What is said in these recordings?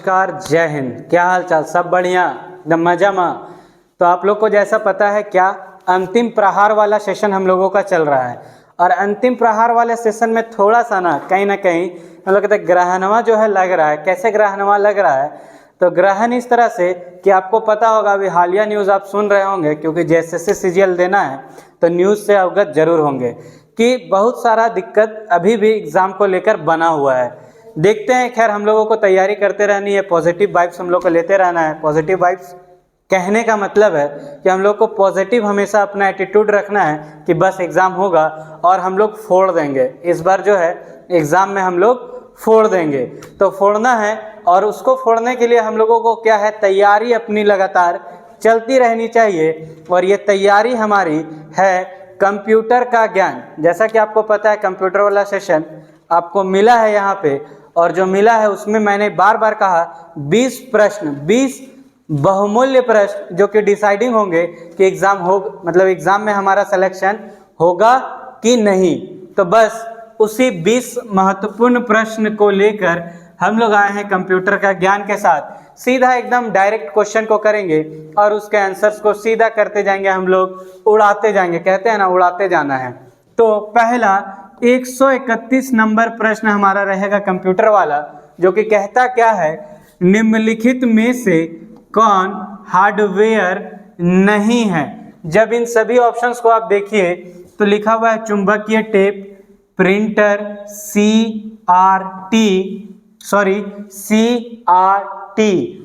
नमस्कार, जय हिंद। क्या हाल चाल? सब बढ़िया, एकदम मजा में। तो आप लोग को जैसा पता है क्या, अंतिम प्रहार वाला सेशन हम लोगों का चल रहा है। और अंतिम प्रहार वाले सेशन में थोड़ा सा ना कहीं हम लोग कहते हैं ग्रहणवा जो है लग रहा है। कैसे ग्रहणवा लग रहा है? तो ग्रहण इस तरह से कि आपको पता होगा, अभी हालिया न्यूज़ आप सुन रहे होंगे, क्योंकि JSS CGL देना है तो न्यूज़ से अवगत जरूर होंगे कि बहुत सारा दिक्कत अभी भी एग्ज़ाम को लेकर बना हुआ है। देखते हैं, खैर हम लोगों को तैयारी करते रहनी है, पॉजिटिव वाइब्स हम लोग को लेते रहना है। पॉजिटिव वाइब्स कहने का मतलब है कि हम लोग को पॉजिटिव हमेशा अपना एटीट्यूड रखना है कि बस एग्ज़ाम होगा और हम लोग फोड़ देंगे। इस बार जो है एग्ज़ाम में हम लोग फोड़ देंगे, तो फोड़ना है। और उसको फोड़ने के लिए हम लोगों को क्या है, तैयारी अपनी लगातार चलती रहनी चाहिए। और ये तैयारी हमारी है कंप्यूटर का ज्ञान। जैसा कि आपको पता है कंप्यूटर वाला सेशन आपको मिला है यहाँ पे, और जो मिला है उसमें मैंने बार बार कहा 20 प्रश्न, 20 बहुमूल्य प्रश्न जो कि डिसाइडिंग होंगे कि एग्ज़ाम हो, मतलब एग्ज़ाम में हमारा सिलेक्शन होगा कि नहीं। तो बस उसी 20 महत्वपूर्ण प्रश्न को लेकर हम लोग आए हैं कंप्यूटर का ज्ञान के साथ। सीधा एकदम डायरेक्ट क्वेश्चन को करेंगे और उसके आंसर्स को सीधा करते जाएंगे, हम लोग उड़ाते जाएंगे। कहते हैं ना, उड़ाते जाना है। तो पहला 131 नंबर प्रश्न हमारा रहेगा कंप्यूटर वाला, जो कि कहता क्या है, निम्नलिखित में से कौन हार्डवेयर नहीं है। जब इन सभी ऑप्शंस को आप देखिए तो लिखा हुआ है चुंबकीय टेप, प्रिंटर, CRT।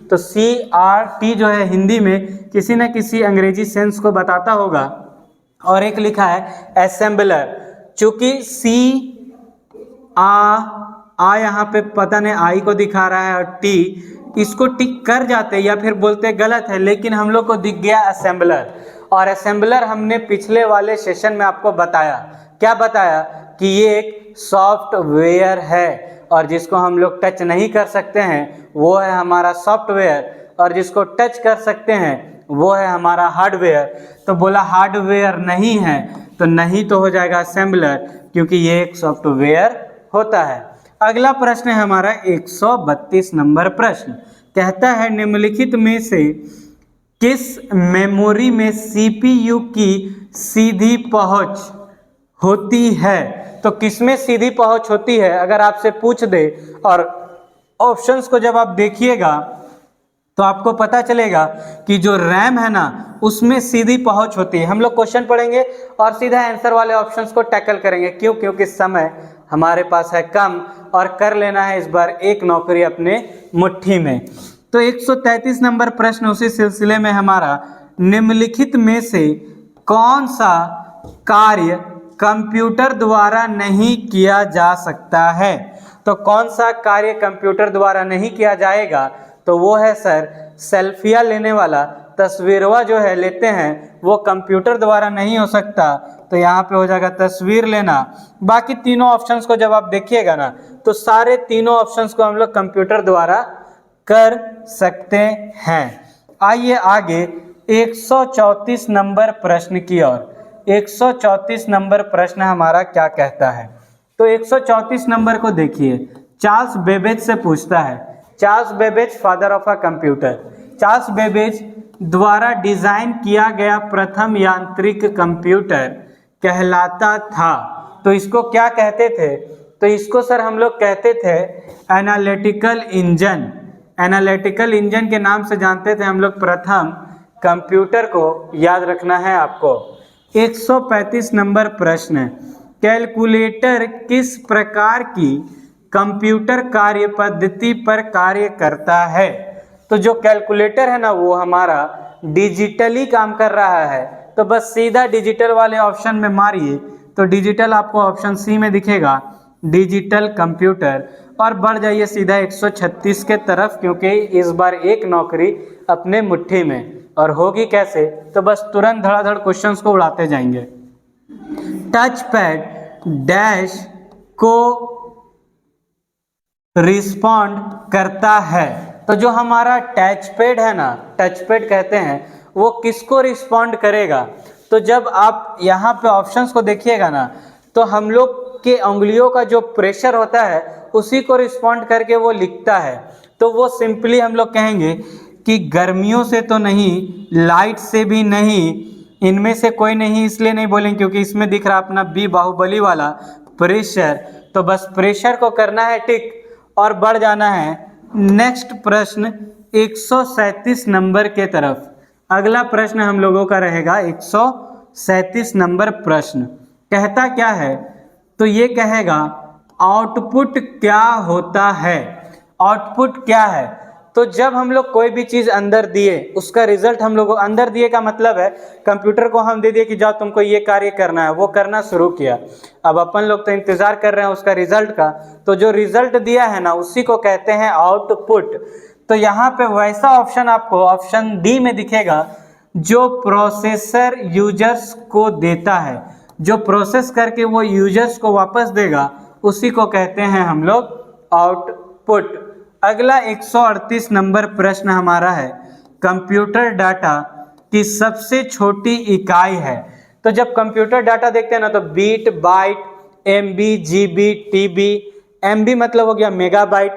तो CRT जो है हिंदी में किसी न किसी अंग्रेजी सेंस को बताता होगा। और एक लिखा है असेंबलर। चूंकि आ यहाँ पे पता नहीं आई को दिखा रहा है, और टी इसको टिक कर जाते या फिर बोलते गलत है, लेकिन हम लोग को दिख गया असेंबलर। और असेंबलर हमने पिछले वाले सेशन में आपको बताया, क्या बताया, कि ये एक सॉफ्टवेयर है और जिसको हम लोग टच नहीं कर सकते हैं वो है हमारा सॉफ्टवेयर, और जिसको टच कर सकते हैं वो है हमारा हार्डवेयर। तो बोला हार्डवेयर नहीं है, तो नहीं तो हो जाएगा असेंबलर, क्योंकि ये एक सॉफ्टवेयर होता है। अगला प्रश्न है हमारा 132 नंबर प्रश्न। कहता है निम्नलिखित में से किस मेमोरी में CPU की सीधी पहुंच होती है। तो किसमें सीधी पहुंच होती है अगर आपसे पूछ दे, और ऑप्शंस को जब आप देखिएगा तो आपको पता चलेगा कि जो रैम है ना उसमें सीधी पहुंच होती है। हम लोग क्वेश्चन पढ़ेंगे और सीधा आंसर वाले ऑप्शंस को टैकल करेंगे। क्यों? क्योंकि समय हमारे पास है कम और कर लेना है इस बार एक नौकरी अपने मुट्ठी में। तो 133 नंबर प्रश्न उसी सिलसिले में हमारा, निम्नलिखित में से कौन सा कार्य कंप्यूटर द्वारा नहीं किया जा सकता है। तो कौन सा कार्य कंप्यूटर द्वारा नहीं किया जाएगा, तो वो है सर सेल्फिया लेने वाला। तस्वीरवा जो है लेते हैं वो कंप्यूटर द्वारा नहीं हो सकता, तो यहाँ पे हो जाएगा तस्वीर लेना। बाकी तीनों ऑप्शंस को जब आप देखिएगा ना तो सारे तीनों ऑप्शंस को हम लोग कंप्यूटर द्वारा कर सकते हैं। आइए आगे 134 नंबर प्रश्न की ओर। 134 नंबर प्रश्न हमारा क्या कहता है, तो 134 नंबर को देखिए। चार्ल्स बेबेज से पूछता है। Charles Babbage father of a computer. Charles Babbage द्वारा डिजाइन किया गया प्रथम यांत्रिक कंप्यूटर कहलाता था। तो इसको क्या कहते थे? तो इसको सर हम लोग कहते थे एनालिटिकल इंजन। एनालिटिकल इंजन के नाम से जानते थे हम लोग प्रथम कंप्यूटर को, याद रखना है आपको। 135 नंबर प्रश्न, कैलकुलेटर किस प्रकार की कंप्यूटर कार्य पद्धति पर कार्य करता है। तो जो कैलकुलेटर है ना वो हमारा डिजिटली काम कर रहा है। तो बस सीधा डिजिटल वाले ऑप्शन में मारिए तो डिजिटल आपको ऑप्शन सी में दिखेगा, डिजिटल कंप्यूटर। और बढ़ जाइए सीधा 136 के तरफ, क्योंकि इस बार एक नौकरी अपने मुट्ठी में। और होगी कैसे, तो बस तुरंत धड़ाधड़ क्वेश्चंस को उड़ाते जाएंगे। टच पैड डैश को रिस्पॉन्ड करता है। तो जो हमारा टच पैड है ना, टच पैड कहते हैं, वो किसको रिस्पॉन्ड करेगा। तो जब आप यहाँ पे ऑप्शंस को देखिएगा ना तो हम लोग के उंगलियों का जो प्रेशर होता है उसी को रिस्पॉन्ड करके वो लिखता है। तो वो सिंपली हम लोग कहेंगे कि गर्मियों से तो नहीं, लाइट से भी नहीं, इनमें से कोई नहीं। इसलिए नहीं बोलेंगे क्योंकि इसमें दिख रहा अपना बी बाहुबली वाला प्रेशर, तो बस प्रेशर को करना है टिक और बढ़ जाना है नेक्स्ट प्रश्न 137 नंबर के तरफ। अगला प्रश्न हम लोगों का रहेगा 137 नंबर प्रश्न। कहता क्या है, तो ये कहेगा आउटपुट क्या होता है। आउटपुट क्या है, तो जब हम लोग कोई भी चीज़ अंदर दिए उसका रिजल्ट हम लोग अंदर दिए का मतलब है कंप्यूटर को हम दे दिए कि जाओ तुमको ये कार्य करना है, वो करना शुरू किया। अब अपन लोग तो इंतजार कर रहे हैं उसका रिजल्ट का, तो जो रिजल्ट दिया है ना उसी को कहते हैं आउटपुट। तो यहाँ पे वैसा ऑप्शन आपको ऑप्शन डी में दिखेगा जो प्रोसेसर यूजर्स को देता है, जो प्रोसेस करके वो यूजर्स को वापस देगा, उसी को कहते हैं हम लोग आउटपुट। अगला 138 नंबर प्रश्न हमारा है, कंप्यूटर डाटा की सबसे छोटी इकाई है। तो जब कंप्यूटर डाटा देखते हैं ना तो bit, byte, MB, GB, TB, MB मतलब हो गया मेगाबाइट,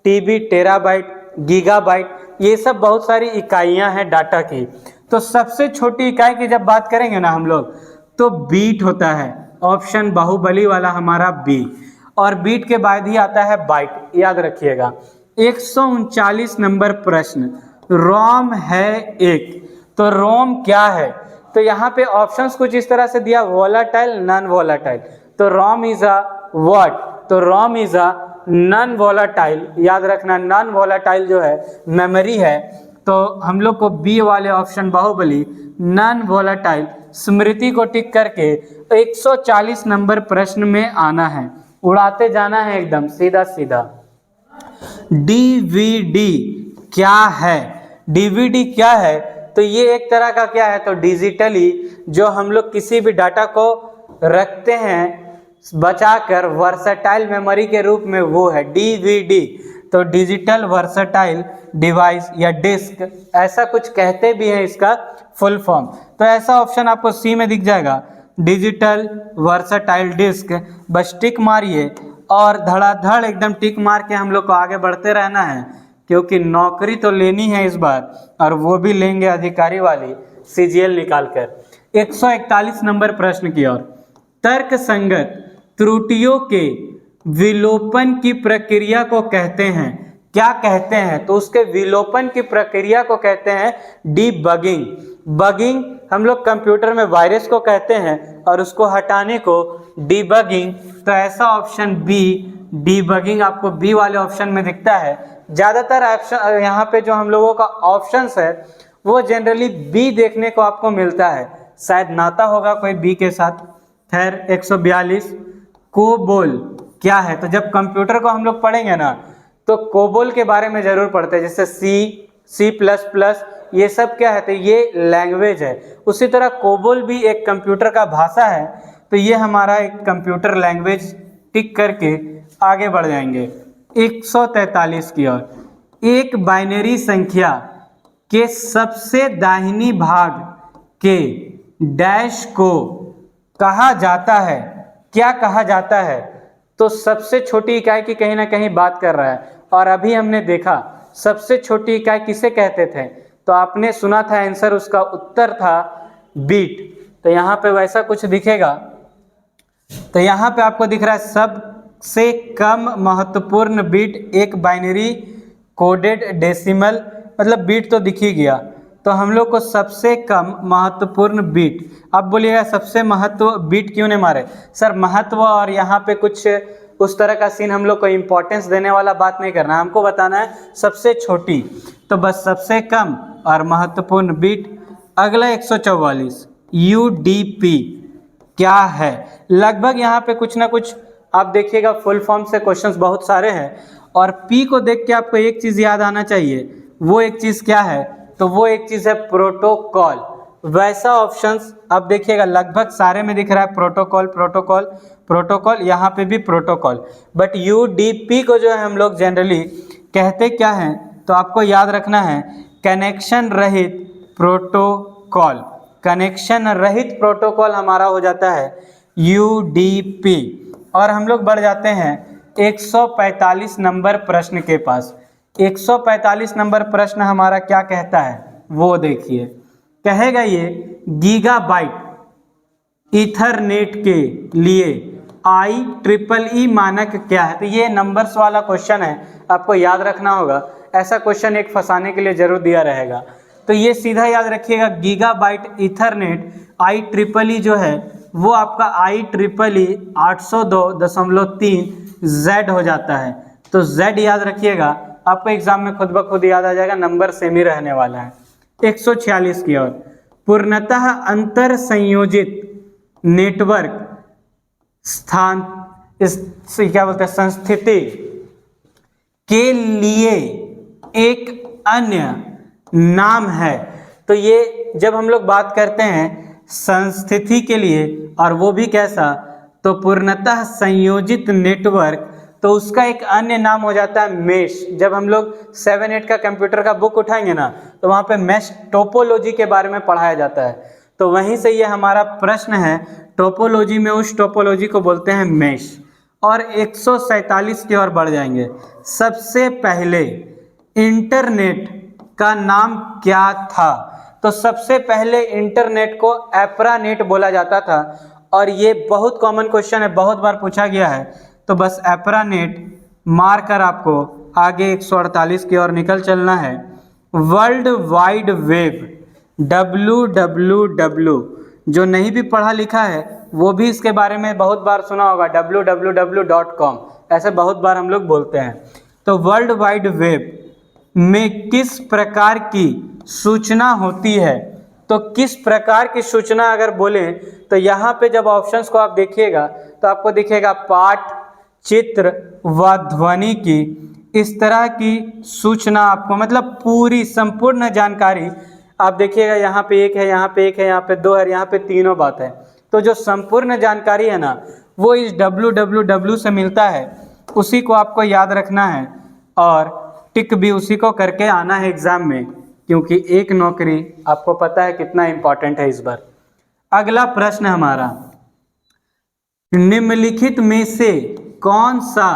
टीबी टेराबाइट, गीगाबाइट, ये सब बहुत सारी इकाइयां हैं डाटा की। तो सबसे छोटी इकाई की जब बात करेंगे ना हम लोग तो बीट होता है, ऑप्शन बाहुबली वाला हमारा बी, और बीट के बाद ही आता है बाइट, याद रखिएगा। 139 नंबर प्रश्न, रोम है एक, तो रोम क्या है। तो यहाँ पे ऑप्शंस कुछ इस तरह से दिया, वोलाटाइल, नॉन वोलाटाइल। तो रोम इज अ व्हाट, तो रोम इज अ नॉन वोलाटाइल, याद रखना नॉन वोलाटाइल जो है मेमोरी है। तो हम लोग को बी वाले ऑप्शन बाहुबली नॉन वोलाटाइल स्मृति को टिक करके 140 नंबर प्रश्न में आना है, उड़ाते जाना है एकदम सीधा सीधा। डीवीडी क्या है, डीवीडी क्या है, तो ये एक तरह का क्या है, तो डिजिटली जो हम लोग किसी भी डाटा को रखते हैं बचाकर वर्सटाइल मेमोरी के रूप में, वो है डीवीडी। तो डिजिटल वर्सटाइल डिवाइस या डिस्क, ऐसा कुछ कहते भी हैं इसका फुल फॉर्म। तो ऐसा ऑप्शन आपको सी में दिख जाएगा, डिजिटल वर्सटाइल डिस्क। बस टिक मारिए और धड़ाधड़ एकदम टिक मार के हम लोग को आगे बढ़ते रहना है, क्योंकि नौकरी तो लेनी है इस बार, और वो भी लेंगे अधिकारी वाली सीजीएल निकाल कर। 141 नंबर प्रश्न की ओर, तर्क संगत त्रुटियों के विलोपन की प्रक्रिया को कहते हैं, क्या कहते हैं, तो उसके विलोपन की प्रक्रिया को कहते हैं डीबगिंग। बगिंग हम लोग कंप्यूटर में वायरस को कहते हैं और उसको हटाने को डीबगिंग। तो ऐसा ऑप्शन बी डीबगिंग आपको बी वाले ऑप्शन में दिखता है। ज़्यादातर ऑप्शन यहाँ पे जो हम लोगों का ऑप्शंस है वो जनरली बी देखने को आपको मिलता है, शायद नाता होगा कोई बी के साथ। खैर 142 कोबोल क्या है, तो जब कंप्यूटर को हम लोग पढ़ेंगे ना तो कोबोल के बारे में जरूर पढ़ते हैं, जैसे सी प्लस प्लस, ये सब क्या है, तो ये लैंग्वेज है। उसी तरह कोबोल भी एक कंप्यूटर का भाषा है, तो ये हमारा एक कंप्यूटर लैंग्वेज टिक करके आगे बढ़ जाएंगे। 143 की ओर, एक बाइनरी संख्या के सबसे दाहिनी भाग के डैश को कहा जाता है, क्या कहा जाता है, तो सबसे छोटी इकाई की कहीं ना कहीं बात कर रहा है। और अभी हमने देखा सबसे छोटी इकाई किसे कहते थे, तो आपने सुना था आंसर, उसका उत्तर था बीट। तो यहाँ पे वैसा कुछ दिखेगा, तो यहाँ पे आपको दिख रहा है सबसे कम महत्वपूर्ण बीट एक बाइनरी कोडेड डेसिमल, मतलब बीट तो दिख ही गया। तो हम लोग को सबसे कम महत्वपूर्ण बीट, अब बोलिएगा सबसे महत्व बीट क्यों नहीं मारे सर, महत्व और यहाँ पे कुछ उस तरह का सीन हम लोग को इम्पोर्टेंस देने वाला बात नहीं करना, हमको बताना है सबसे छोटी, तो बस सबसे कम और महत्वपूर्ण बीट। अगला 144 यूडीपी क्या है, लगभग यहाँ पे कुछ ना कुछ आप देखिएगा फुल फॉर्म से क्वेश्चंस बहुत सारे हैं, और पी को देख के आपको एक चीज़ याद आना चाहिए, वो एक चीज़ क्या है, तो वो एक चीज़ है प्रोटोकॉल। वैसा ऑप्शंस अब देखिएगा लगभग सारे में दिख रहा है प्रोटोकॉल प्रोटोकॉल प्रोटोकॉल, यहाँ पे भी प्रोटोकॉल, बट यूडीपी को जो है हम लोग जनरली कहते क्या हैं, तो आपको याद रखना है कनेक्शन रहित प्रोटोकॉल, कनेक्शन रहित प्रोटोकॉल हमारा हो जाता है यूडीपी। और हम लोग बढ़ जाते हैं 145 नंबर प्रश्न के पास। 145 नंबर प्रश्न हमारा क्या कहता है वो देखिए। कहेगा ये गीगाबाइट ईथरनेट के लिए IEEE मानक क्या है। तो ये नंबर्स वाला क्वेश्चन है, आपको याद रखना होगा। ऐसा क्वेश्चन एक फंसाने के लिए जरूर दिया रहेगा। तो ये सीधा याद रखिएगा, गीगाबाइट ईथरनेट IEEE जो है वो आपका IEEE 802.3 Z हो जाता है। तो Z याद रखिएगा, आपको एग्जाम में खुद ब खुद याद आ जाएगा, नंबर सेम ही रहने वाला है। 146 की ओर, पूर्णतः अंतर संयोजित नेटवर्क स्थान क्या बोलते हैं संस्थिति के लिए एक अन्य नाम है। तो ये जब हम लोग बात करते हैं संस्थिति के लिए, और वो भी कैसा, तो पूर्णतः संयोजित नेटवर्क, तो उसका एक अन्य नाम हो जाता है मेश। जब हम लोग 7-8 का कंप्यूटर का बुक उठाएंगे ना, तो वहाँ पे मेश टोपोलॉजी के बारे में पढ़ाया जाता है। तो वहीं से ये हमारा प्रश्न है, टोपोलॉजी में उस टोपोलॉजी को बोलते हैं मेश। और 147 की ओर बढ़ जाएंगे। सबसे पहले इंटरनेट का नाम क्या था। तो सबसे पहले इंटरनेट को एप्रानेट बोला जाता था, और ये बहुत कॉमन क्वेश्चन है, बहुत बार पूछा गया है। तो बस एप्रानेट मार कर आपको आगे 148 की ओर निकल चलना है। वर्ल्ड वाइड वेब WWW, जो नहीं भी पढ़ा लिखा है वो भी इसके बारे में बहुत बार सुना होगा, www.com, ऐसे बहुत बार हम लोग बोलते हैं। तो वर्ल्ड वाइड वेब में किस प्रकार की सूचना होती है। तो किस प्रकार की सूचना अगर बोलें, तो यहाँ पे जब ऑप्शंस को आप देखिएगा तो आपको दिखेगा पाठ, चित्र व ध्वनि की, इस तरह की सूचना आपको, मतलब पूरी संपूर्ण जानकारी आप देखिएगा। यहाँ पे एक है, यहाँ पे एक है, यहाँ पे दो है, यहाँ पे तीनों बात है। तो जो संपूर्ण जानकारी है ना, वो इस www से मिलता है, उसी को आपको याद रखना है और टिक भी उसी को करके आना है एग्जाम में, क्योंकि एक नौकरी आपको पता है कितना इंपॉर्टेंट है इस बार। अगला प्रश्न हमारा, निम्नलिखित में से कौन सा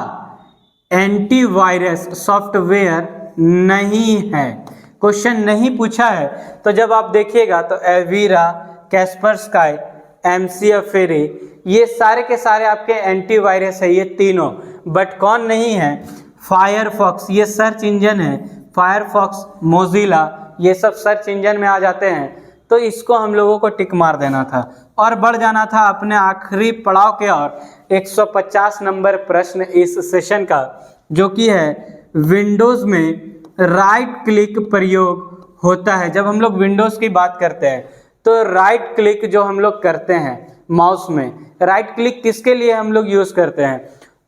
एंटीवायरस सॉफ्टवेयर नहीं है। क्वेश्चन नहीं पूछा है, तो जब आप देखिएगा तो एवीरा, कैस्परस्काई, MCFERRY, ये सारे के सारे आपके एंटीवायरस है, ये तीनों। बट कौन नहीं है, फायरफॉक्स, ये सर्च इंजन है। फायरफॉक्स, मोजिला, ये सब सर्च इंजन में आ जाते हैं। तो इसको हम लोगों को टिक मार देना था और बढ़ जाना था अपने आखिरी पड़ाव के ओर। 150 नंबर प्रश्न इस सेशन का, जो कि है विंडोज़ में राइट क्लिक प्रयोग होता है। जब हम लोग विंडोज़ की बात करते हैं तो राइट क्लिक जो हम लोग करते हैं माउस में, राइट क्लिक किसके लिए हम लोग यूज़ करते हैं,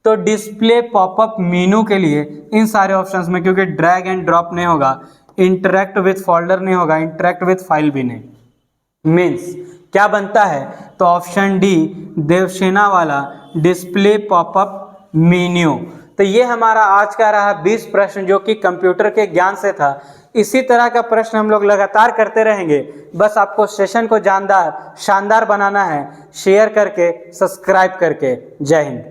तो डिस्प्ले पॉपअप मेनू के लिए। इन सारे ऑप्शंस में क्योंकि ड्रैग एंड ड्रॉप नहीं होगा, इंटरेक्ट विथ फोल्डर नहीं होगा, इंटरेक्ट विथ फाइल भी नहीं, मीन्स क्या बनता है, तो ऑप्शन डी देवसेना वाला डिस्प्ले पॉपअप मेन्यू। तो ये हमारा आज का रहा 20 प्रश्न, जो कि कंप्यूटर के ज्ञान से था। इसी तरह का प्रश्न हम लोग लगातार करते रहेंगे। बस आपको सेशन को शानदार बनाना है, शेयर करके, सब्सक्राइब करके। जय हिंद।